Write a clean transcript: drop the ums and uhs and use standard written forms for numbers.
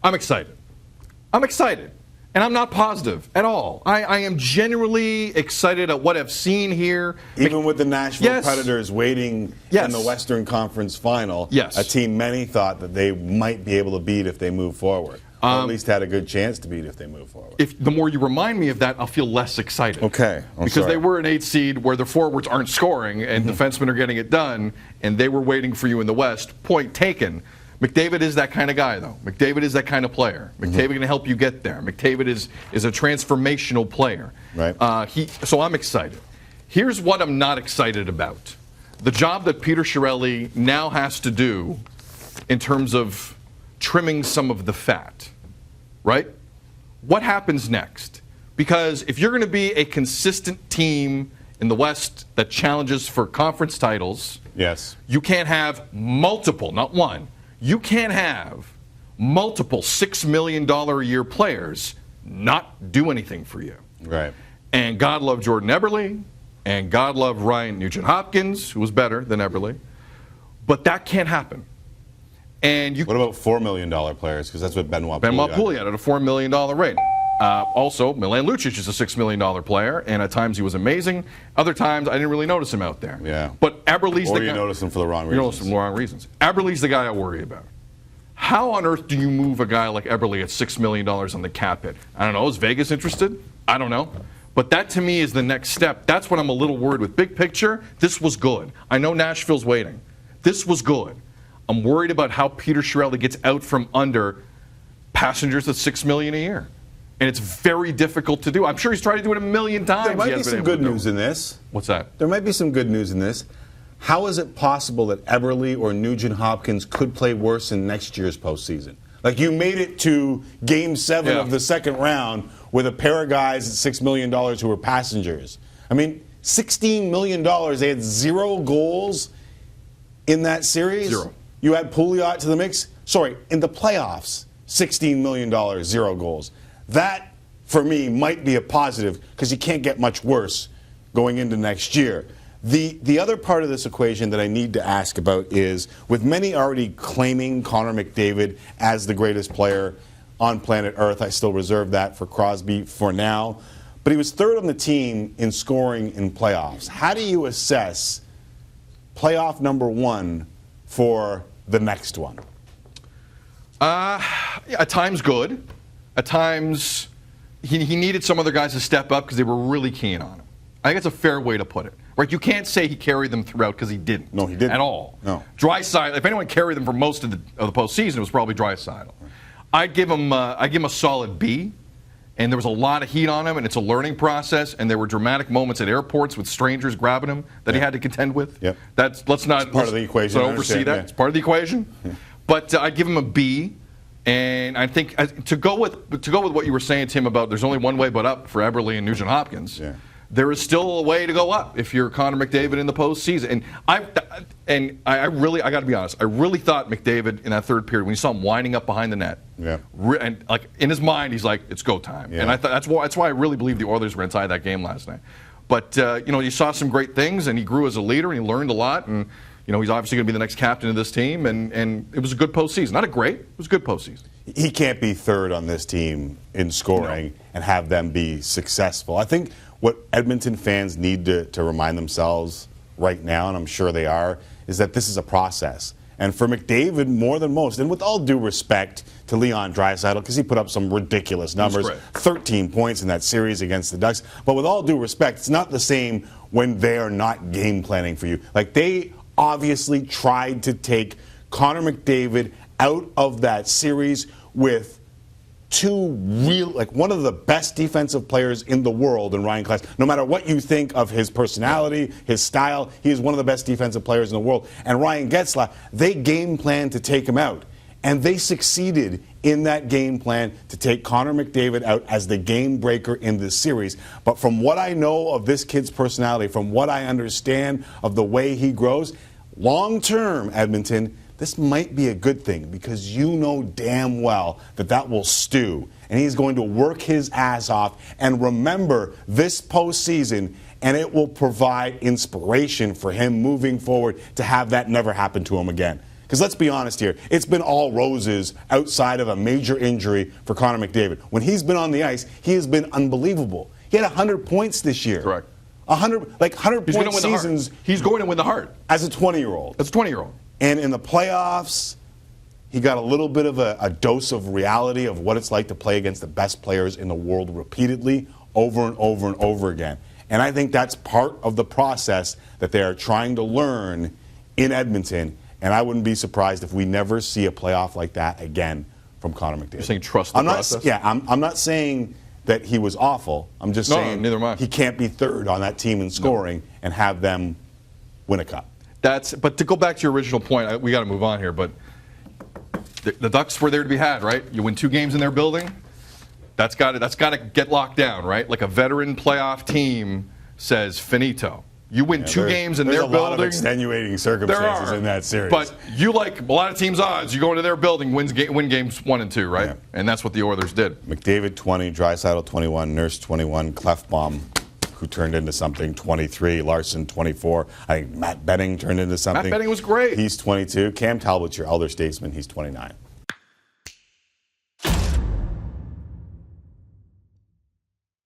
I'm excited. I'm excited. And I'm not positive at all. I am genuinely excited at what I've seen here. Even with the Nashville Yes. Predators waiting Yes. in the Western Conference Final, Yes. a team many thought that they might be able to beat if they move forward. Or at least had a good chance to beat if they move forward. If the more you remind me of that, I'll feel less excited. Okay. Because they were an 8 seed where the forwards aren't scoring and defensemen are getting it done, and they were waiting for you in the West. Point taken. McDavid is that kind of guy, though. McDavid is that kind of player. McDavid can help you get there. McDavid is a transformational player. Right. So I'm excited. Here's what I'm not excited about. The job that Peter Chiarelli now has to do in terms of trimming some of the fat, right? What happens next? Because if you're going to be a consistent team in the West that challenges for conference titles, Yes. you can't have multiple, not one. You can't have multiple $6 million a year players not do anything for you. Right. And God love Jordan Eberle, and God love Ryan Nugent-Hopkins, who was better than Eberle. But that can't happen. And you What about $4 million players? Because that's what Benoit Pouliot at a $4 million rate. Also, Milan Lucic is a $6 million player, and at times he was amazing. Other times, I didn't really notice him out there. Yeah. But Eberle's Or the you guy. notice him for the wrong You reasons. notice him for the wrong reasons. Eberle's the guy I worry about. How on earth do you move a guy like Eberle at $6 million on the cap hit? I don't know. Is Vegas interested? I don't know. But that to me is the next step. That's what I'm a little worried with. Big picture, this was good. I know Nashville's waiting. This was good. I'm worried about how Peter Chiarelli gets out from under passengers at $6 million a year. And it's very difficult to do. I'm sure he's tried to do it a million times. There might He be hasn't some been able good to do news it. in this. What's that? There might be some good news in this. How is it possible that Eberle or Nugent-Hopkins could play worse in next year's postseason? Like, you made it to Game 7 Yeah. of the second round with a pair of guys at $6 million who were passengers. I mean, $16 million. They had 0 goals in that series. 0. You add Pouliot to the mix. Sorry, in the playoffs, $16 million, 0 goals. That, for me, might be a positive because you can't get much worse going into next year. The other part of this equation that I need to ask about is, with many already claiming Connor McDavid as the greatest player on planet Earth, I still reserve that for Crosby for now, but he was third on the team in scoring in playoffs. How do you assess playoff number 1 for the next one? At times good. At times he needed some other guys to step up because they were really keen on him. I think it's a fair way to put it. Right? You can't say he carried them throughout because he didn't. No, he didn't. At all. No. Draisaitl, if anyone carried them for most of the postseason, it was probably Draisaitl. I'd give him a solid B. And there was a lot of heat on him, and it's a learning process. And there were dramatic moments at airports with strangers grabbing him that he had to contend with. Yep. Let's not part of the equation, I oversee understand, that. yeah. It's part of the equation. But I'd give him a B. And I think to go with what you were saying, Tim, about there's only one way but up for Eberle and Nugent-Hopkins. Yeah. There is still a way to go up if you're Connor McDavid in the postseason. And I got to be honest, I really thought McDavid in that third period, when you saw him winding up behind the net, and like in his mind, he's like, it's go time. Yeah. And I thought that's why I really believe the Oilers were going to tie that game last night. But you saw some great things, and he grew as a leader, and he learned a lot, and he's obviously going to be the next captain of this team, and it was a good postseason. Not a great, it was a good postseason. He can't be third on this team in scoring and have them be successful. I think what Edmonton fans need to remind themselves right now, and I'm sure they are, is that this is a process. And for McDavid, more than most, and with all due respect to Leon Draisaitl, because he put up some ridiculous numbers, 13 points in that series against the Ducks, but with all due respect, it's not the same when they are not game planning for you. Like, they obviously tried to take Connor McDavid out of that series with one of the best defensive players in the world in Ryan Class. No matter what you think of his personality, his style, he is one of the best defensive players in the world. And Ryan Getzlaf, they game planned to take him out. And they succeeded in that game plan to take Connor McDavid out as the game breaker in this series. But from what I know of this kid's personality, from what I understand of the way he grows, long term, Edmonton, this might be a good thing, because you know damn well that will stew. And he's going to work his ass off and remember this postseason, and it will provide inspiration for him moving forward to have that never happen to him again. Because let's be honest here, it's been all roses outside of a major injury for Connor McDavid. When he's been on the ice, he has been unbelievable. He had 100 points this year. Correct. 100 He's going point to win seasons the heart. He's going to win the heart. as a 20-year-old. That's a 20-year-old. And in the playoffs, he got a little bit of a dose of reality of what it's like to play against the best players in the world repeatedly, over and over and over again. And I think that's part of the process that they are trying to learn in Edmonton. And I wouldn't be surprised if we never see a playoff like that again from Connor McDavid. You're saying trust the process? Yeah, I'm not saying that he was awful. I'm just saying neither am I. he can't be third on that team in scoring and have them win a cup. But to go back to your original point, we got to move on here. But the Ducks were there to be had, right? You win 2 games in their building. That's got to get locked down, right? Like a veteran playoff team says finito. You win 2 games in their building. There's a lot of extenuating circumstances in that series. But you, like a lot of teams' odds, you go into their building, win games 1 and 2, right? Yeah. And that's what the Oilers did. McDavid 20, Draisaitl 21, Nurse 21, Clefbaum, who turned into something, 23, Larson 24. I think Matt Benning turned into something. Matt Benning was great. He's 22. Cam Talbot's your elder statesman. He's 29.